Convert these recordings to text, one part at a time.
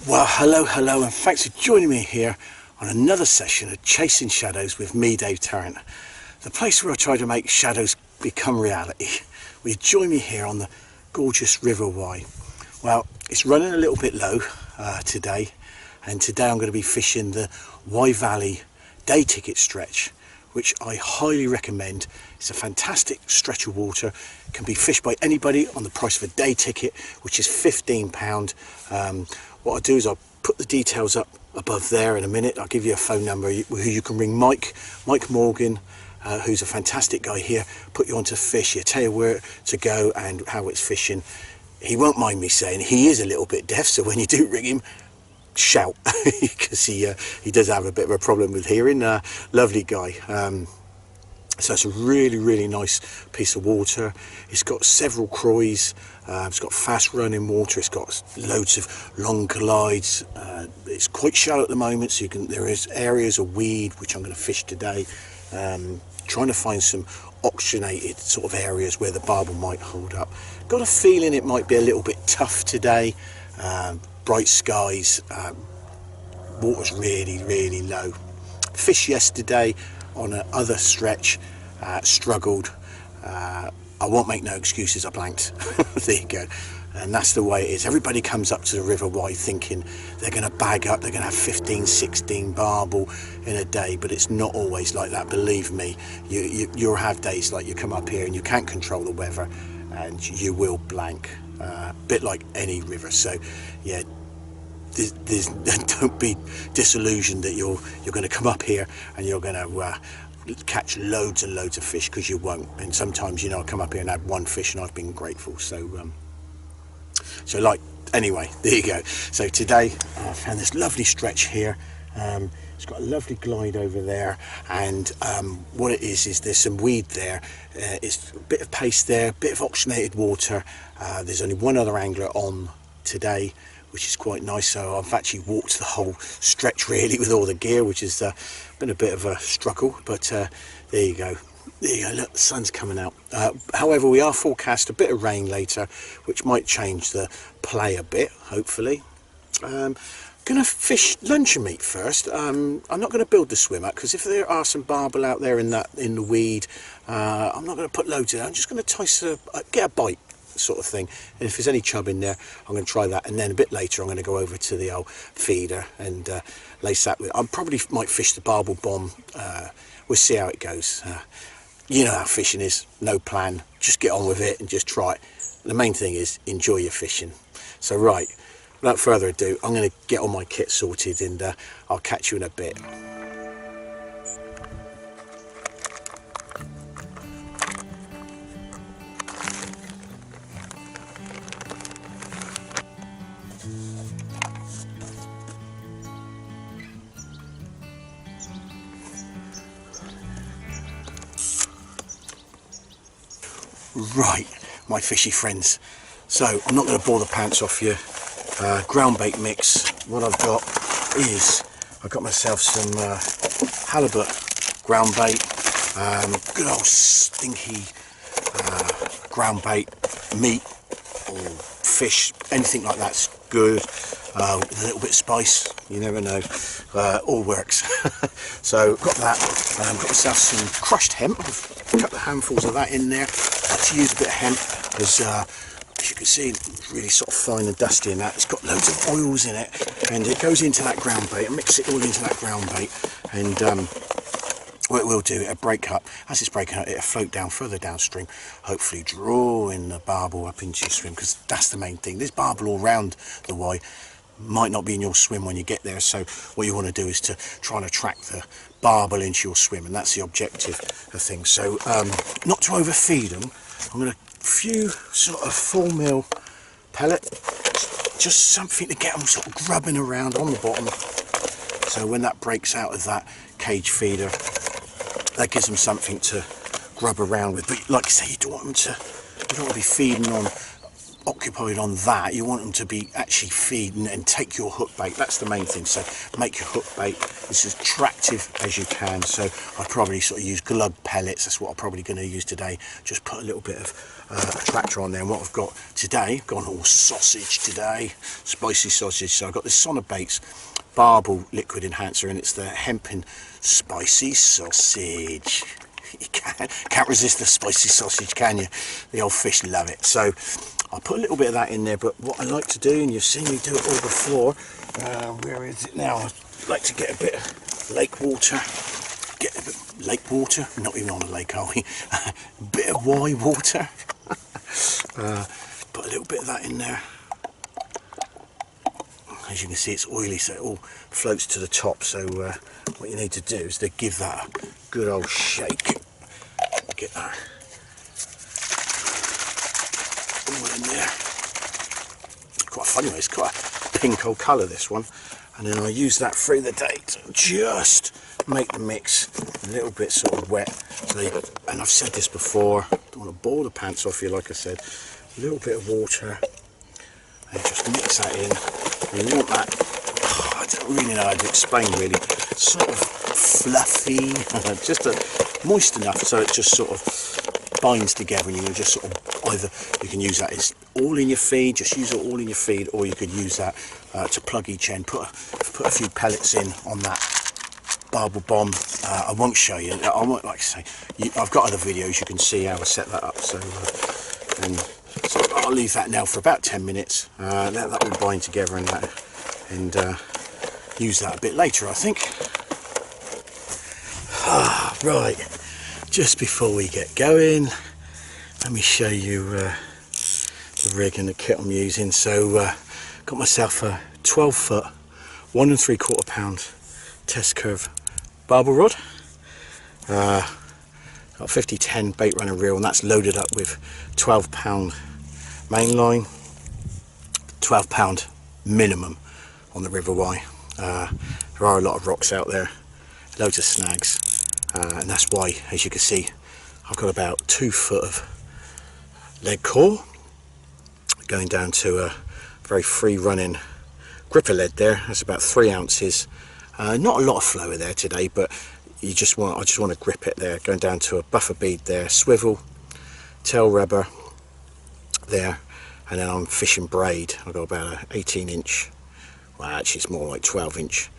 Well, hello, and thanks for joining me here on another session of Chasing Shadows with me, Dave Tarrant, the place where I try to make shadows become reality. Will you join me here on the gorgeous River Wye? Well, it's running a little bit low today, and today I'm going to be fishing the Wye Valley day ticket stretch, which I highly recommend. It's a fantastic stretch of water, can be fished by anybody on the price of a day ticket, which is £15. What I'll do is I'll put the details up above there in a minute. I'll give you a phone number who you can ring. Mike Morgan, who's a fantastic guy here, put you onto fish. He'll tell you where to go and how it's fishing. He won't mind me saying he is a little bit deaf, so when you do ring him, shout, because he does have a bit of a problem with hearing. Lovely guy. So it's a really nice piece of water. It's got several croys. It's got fast running water. It's got loads of long glides. It's quite shallow at the moment, so there is areas of weed which I'm going to fish today. Trying to find some oxygenated sort of areas where the barbel might hold up. Got a feeling it might be a little bit tough today. Bright skies. Water's really low. Fished yesterday on another stretch, struggled. I won't make no excuses, I blanked. There you go. And that's the way it is. Everybody comes up to the River Wye thinking they're going to bag up, they're going to have 15, 16 barbel in a day, but it's not always like that, believe me. You'll have days like you come up here and you can't control the weather and you will blank, a bit like any river. So yeah, don't be disillusioned that you're going to come up here and you're going to catch loads and loads of fish, because you won't. And sometimes, I come up here and had one fish and I've been grateful. So anyway, there you go. So today I found this lovely stretch here. It's got a lovely glide over there, and what it is there's some weed there. It's a bit of paste there, a bit of oxygenated water. There's only one other angler on today, which is quite nice. So I've actually walked the whole stretch really with all the gear, which has been a bit of a struggle, but there you go. Look, the sun's coming out. However, we are forecast a bit of rain later, which might change the play a bit, hopefully. Gonna fish luncheon meat first. I'm not going to build the swim up, because if there are some barbel out there in the weed, I'm not going to put loads in. I'm just going to get a bite sort of thing, and if there's any chub in there, I'm going to try that. And then a bit later I'm going to go over to the old feeder and lace that with. I probably might fish the barbel bomb. We'll see how it goes. You know how fishing is, no plan, just get on with it and just try it. The main thing is enjoy your fishing. So right, without further ado, I'm going to get all my kit sorted, and I'll catch you in a bit. Right, my fishy friends, so I'm not going to bore the pants off you. Ground bait mix. What I've got is I've got myself some halibut ground bait, good old stinky ground bait, meat or fish, anything like that's good, with a little bit of spice, you never know, all works. So got that. Got myself some crushed hemp. I've a couple of handfuls of that in there. I like to use a bit of hemp, because as you can see, it's really sort of fine and dusty in that. It's got loads of oils in it, and it goes into that ground bait. I mix it all into that ground bait, and what it will do, it'll break up. As it's breaking up, it'll float down further downstream, hopefully drawing the barbel up into your swim, because that's the main thing. There's barbel all around the Wye, might not be in your swim when you get there, so what you want to do is to try and attract the barbel into your swim, and that's the objective of things. So not to overfeed them, I'm going to few sort of 4mm pellet, just something to get them sort of grubbing around on the bottom, so when that breaks out of that cage feeder, that gives them something to grub around with. But like I say, you don't want to be feeding on occupied on that. You want them to be actually feeding and take your hook bait. That's the main thing. So make your hook bait as attractive as you can. So I probably sort of use glug pellets. That's what I'm probably going to use today. Just put a little bit of attractor on there. And what I've got today, I've gone all sausage today, spicy sausage. So I've got this Sonobaits Barbel liquid enhancer, and it's the hempen spicy sausage. You can't resist the spicy sausage, can you? The old fish love it. So I'll put a little bit of that in there, but what I like to do, and you've seen me do it all before, where is it now? I like to get a bit of lake water, not even on a lake, are we? A bit of Wye water. Put a little bit of that in there. As you can see, it's oily, so it all floats to the top. So what you need to do is to give that a good old shake. Get that all in there. Quite funny, it's quite a pink old colour, this one. And then I use that through the day to just make the mix a little bit sort of wet. So and I've said this before, don't want to bore the pants off you, like I said. A little bit of water, and just mix that in. And you want that, I don't really know how to explain really, sort of fluffy, just moist enough so it just sort of binds together, and you can just sort of either, you can use that as all in your feed, just use it all in your feed, or you could use that to plug each end. Put a few pellets in on that Barbel bomb. I won't show you, I won't, like I say, I've got other videos you can see how I set that up. So so I'll leave that now for about 10 minutes, let that all bind together and that, and use that a bit later, I think. Right, just before we get going, let me show you the rig and the kit I'm using. So got myself a 12 foot 1 3/4 pound test curve barbel rod, got 5010 bait runner reel, and that's loaded up with 12 pound main line, 12 pound minimum on the River Wye. There are a lot of rocks out there, loads of snags, and that's why, as you can see, I've got about 2 foot of lead core going down to a very free running gripper lead there. That's about 3 ounces. Not a lot of flow in there today, but I just want to grip it there. Going down to a buffer bead there, swivel, tail rubber there, and then I'm fishing braid. I've got about an 18-inch, well actually it's more like 12-inch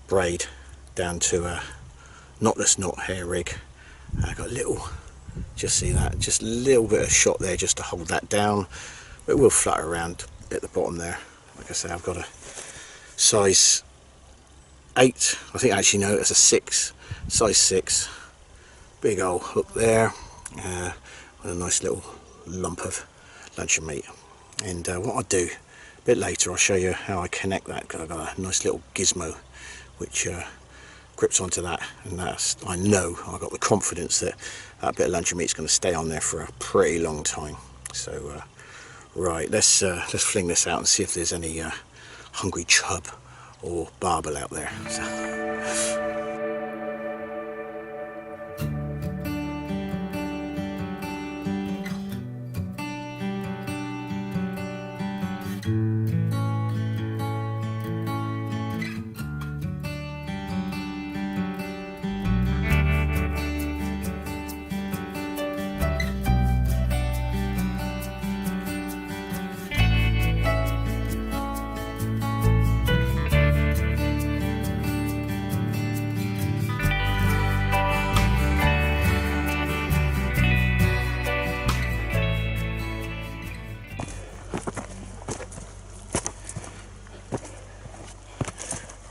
braid down to a knotless knot hair rig. I've got a little, just see that, just a little bit of shot there just to hold that down, but it will flutter around at the bottom there. Like I say, I've got a size 8, I think actually no, it's a 6, size 6, big old hook there, with a nice little lump of luncheon meat. And what I'll do a bit later, I'll show you how I connect that, because I've got a nice little gizmo which grips onto that, and that's, I know I've got the confidence that that bit of luncheon meat is going to stay on there for a pretty long time. So right, let's fling this out and see if there's any hungry chub or barbel out there. So.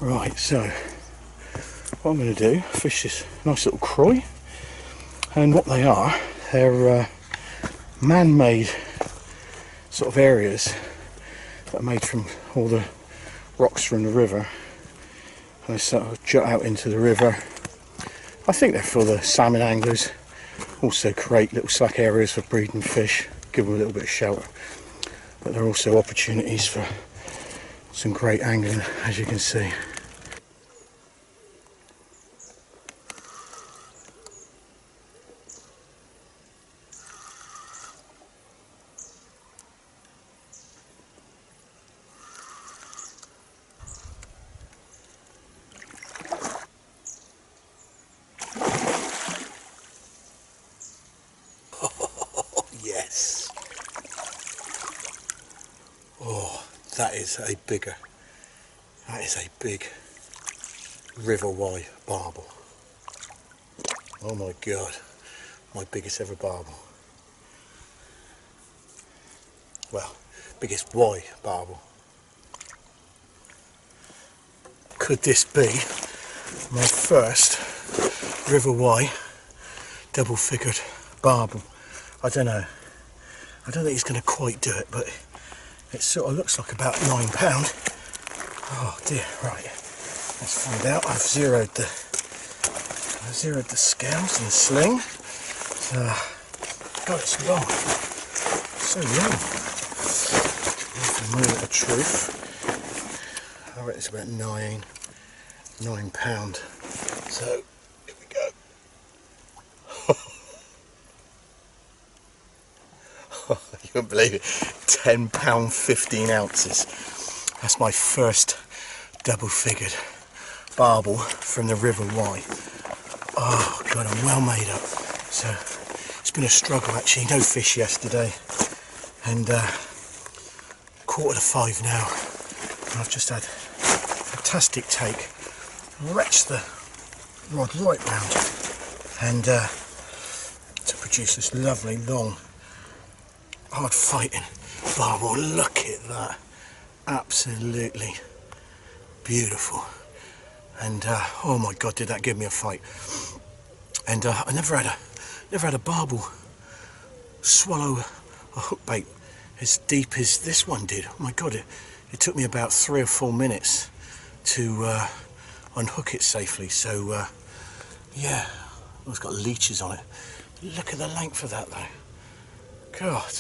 Right, so what I'm going to do, fish this nice little croy, and what they are, they're man-made sort of areas that are made from all the rocks from the river. They sort of jut out into the river. I think they're for the salmon anglers, also create little slack areas for breeding fish, give them a little bit of shelter, but there are also opportunities for some great angling, as you can see. that is a big River Wye barbel. Oh my god, my biggest ever barbel. Well, biggest Wye barbel. Could this be my first River Wye double figured barbel? I don't know. I don't think it's going to quite do it, but it sort of looks like about £9. Oh dear, right. Let's find out. I've zeroed the scales and the sling. God, it's long. So long. That's the moment of truth. I reckon it's about £9. So here we go. You wouldn't believe it. £10, 15 ounces. That's my first double figured barbel from the River Wye. Oh god, I'm well made up. So it's been a struggle actually. No fish yesterday, and 4:45 now. And I've just had a fantastic take, wretched the rod right round, and to produce this lovely long, hard fighting barbel. Look at that, absolutely beautiful. And oh my god, did that give me a fight. And I never had a barbel swallow a hook bait as deep as this one did. Oh my god, it took me about 3 or 4 minutes to unhook it safely. So yeah, it's got leeches on it. Look at the length of that though. God,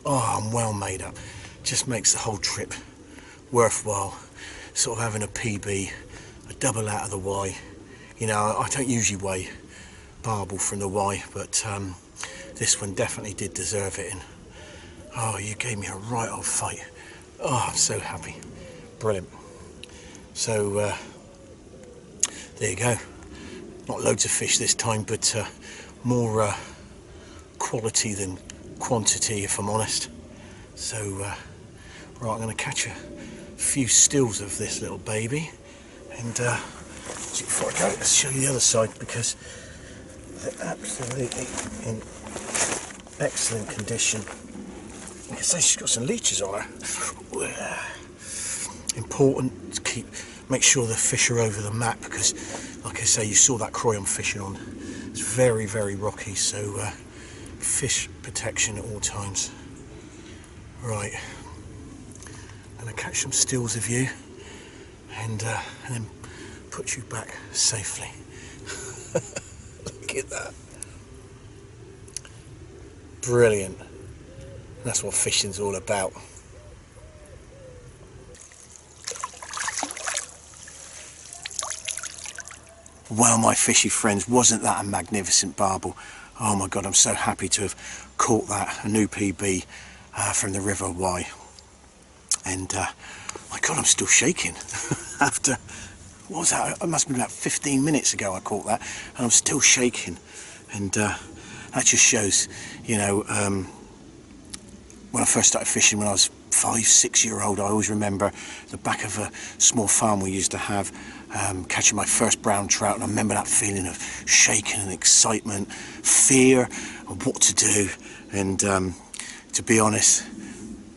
oh, I'm well made up. Just makes the whole trip worthwhile. Sort of having a PB, a double out of the Wye. You know, I don't usually weigh barbel from the Wye, but this one definitely did deserve it. And oh, you gave me a right old fight. Oh, I'm so happy. Brilliant. So there you go. Not loads of fish this time, but more quality than quantity, if I'm honest. So right, I'm going to catch a few stills of this little baby, and before I go, let's show you the other side, because they're absolutely in excellent condition. You can say she's got some leeches on her. Important to make sure the fish are over the mat, because like I say, you saw that croy I'm fishing on. It's very, very rocky, so fish protection at all times. Right, I'm going to catch some stills of you, and then put you back safely. Look at that. Brilliant. That's what fishing's all about. Well, my fishy friends, wasn't that a magnificent barbel? Oh my god, I'm so happy to have caught that, a new PB from the River Wye. And my god, I'm still shaking. After, what was that? It must have been about 15 minutes ago I caught that, and I'm still shaking. And that just shows, you know, when I first started fishing when I was 5-6-year-old, I always remember the back of a small farm we used to have, catching my first brown trout, and I remember that feeling of shaking and excitement, fear of what to do. And to be honest,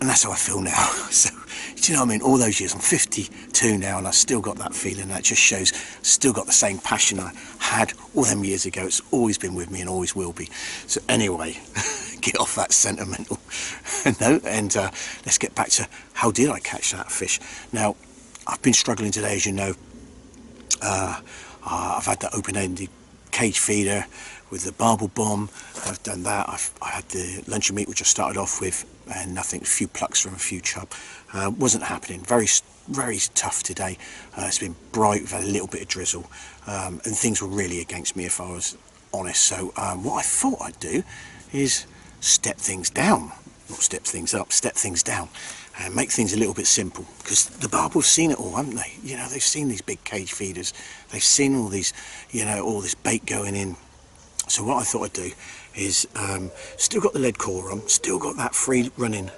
and that's how I feel now. So, do you know what I mean? All those years, I'm 52 now, and I still got that feeling. That just shows, still got the same passion I had all them years ago. It's always been with me and always will be. So anyway, get off that sentimental note, and let's get back to how did I catch that fish. Now, I've been struggling today, as you know. I've had the open-ended cage feeder with the barbel bomb. I've done that. I had the luncheon meat, which I started off with, and nothing, a few plucks from a few chub. Wasn't happening. Very, very tough today. It's been bright. We've had a little bit of drizzle, and things were really against me, if I was honest. So what I thought I'd do is step things down, not step things up, step things down, and make things a little bit simple, because the barbel have seen it all, haven't they? You know, they've seen these big cage feeders, they've seen all these, you know, all this bait going in. So what I thought I'd do is still got the lead core on, still got that free running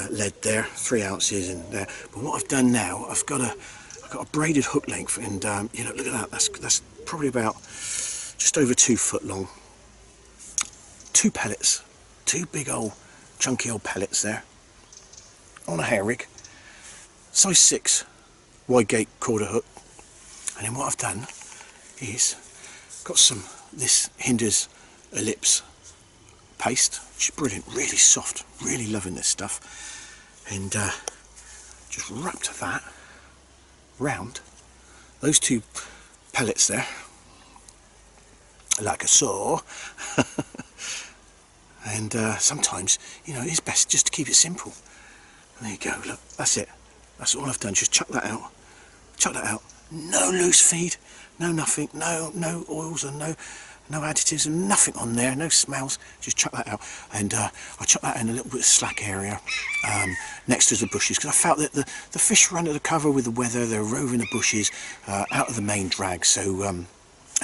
lead there, 3 ounces in there. But what I've done now, I've got a braided hook length, and you know, look at that. That's probably about just over 2 foot long. 2 pellets, 2 big old chunky old pellets there on a hair rig, size 6 wide gate quarter hook. And then what I've done is got some this Hinder's Ellipse paste, which is brilliant, really soft, really loving this stuff, and just wrapped that round those 2 pellets there like a saw. And sometimes, you know, it's best just to keep it simple. And there you go, look, that's it, that's all I've done. Just chuck that out, no loose feed, no nothing, no oils and no additives and nothing on there, no smells. Just chuck that out, and I chuck that in a little bit of slack area next to the bushes, because I felt that the fish were under the cover with the weather. They're roving the bushes out of the main drag. So and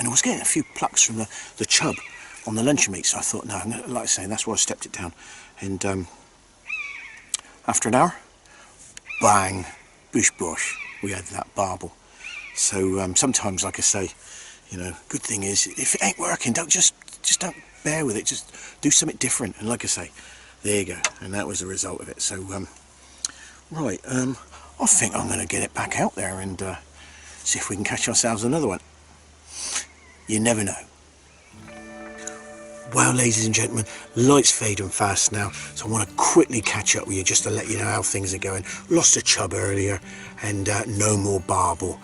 I was getting a few plucks from the chub on the luncheon meat, so I thought, no, I'm gonna, like I say, that's why I stepped it down. And after an hour, bang, bush bosh, we had that barbel. So sometimes, like I say, you know, good thing is, if it ain't working, don't just don't bear with it, just do something different. And like I say, there you go, and that was the result of it. So right, I think I'm going to get it back out there and see if we can catch ourselves another one. You never know. Well, ladies and gentlemen, lights fading fast now, so I want to quickly catch up with you just to let you know how things are going. Lost a chub earlier, and no more barbel.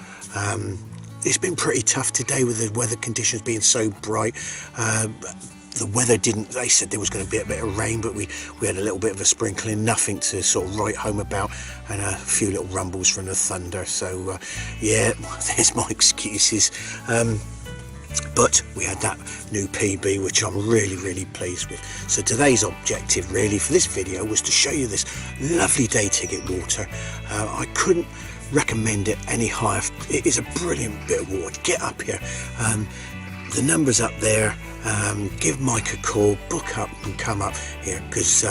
It's been pretty tough today with the weather conditions being so bright. The weather didn't, they said there was going to be a bit of rain, but we had a little bit of a sprinkling, nothing to sort of write home about, and a few little rumbles from the thunder. So yeah, there's my excuses. But we had that new PB, which I'm really pleased with. So today's objective really for this video was to show you this lovely day ticket water. I couldn't recommend it any higher. It is a brilliant bit of water. Get up here. The number's up there. Give Mike a call, book up and come up here, because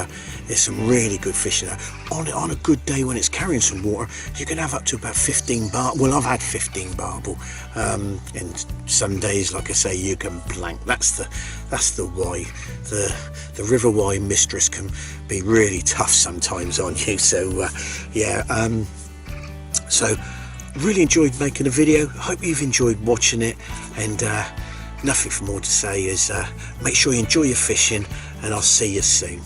there's some really good fishing there. On a good day when it's carrying some water, you can have up to about 15 barbel. Well, I've had 15 barbel. And some days, like I say, you can blank. That's the Wye. The River Wye mistress can be really tough sometimes on you. So yeah. So really enjoyed making a video. Hope you've enjoyed watching it, and nothing more to say is make sure you enjoy your fishing, and I'll see you soon.